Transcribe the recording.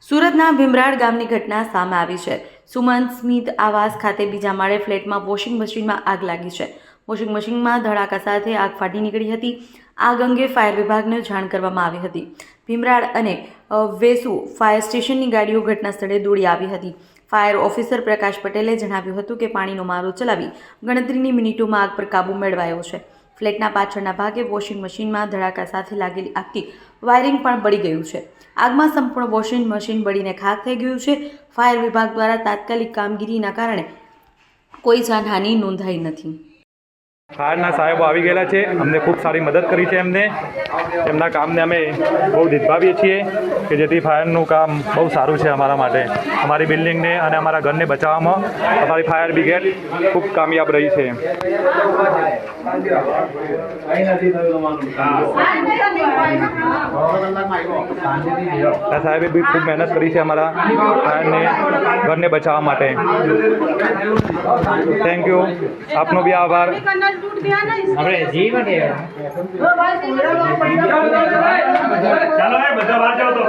સુરતના ભીમરાડ ગામની ઘટના સામે આવી છે। સુમન સ્મિત આવાસ ખાતે બીજા માળે ફ્લેટમાં વોશિંગ મશીનમાં આગ લાગી છે। વોશિંગ મશીનમાં ધડાકા સાથે આગ ફાટી નીકળી હતી। આગ અંગે ફાયર વિભાગને જાણ કરવામાં આવી હતી। ભીમરાડ અને વેસુ ફાયર સ્ટેશનની ગાડીઓ ઘટના સ્થળે દોડી આવી હતી। ફાયર ઓફિસર પ્રકાશ પટેલે જણાવ્યું હતું કે પાણીનો મારો ચલાવી ગણતરીની મિનિટોમાં આગ પર કાબૂ મેળવાયો છે। ફ્લેટના પાછળના ભાગે વોશિંગ મશીનમાં ધડાકા સાથે લાગેલી આગથી વાયરિંગ પણ બળી ગયું છે। આગમાં સંપૂર્ણ વોશિંગ મશીન બળીને ખાખ થઈ ગયું છે। ફાયર વિભાગ દ્વારા તાત્કાલિક કામગીરીના કારણે કોઈ જાનહાનિ નોંધાઈ નથી। ફાયરના સાહેબો આવી ગયેલા છે, અમને ખૂબ સારી મદદ કરી છે। એમના કામને અમે બહુ નિભાવીએ છીએ કે જેથી ફાયરનું કામ બહુ સારું છે અમારા માટે, અમારી બિલ્ડિંગને અને અમારા ઘરને બચાવવામાં અમારી ફાયર બ્રિગેડ ખૂબ કામયાબ રહી છે। સાહેબે બી ખૂબ મહેનત કરી છે અમારા ફાયરને ઘરને બચાવવા માટે। થેન્ક યુ, આપનો બી આભાર। આપણે જીવન ચાલો બધા વાત જાઓ તો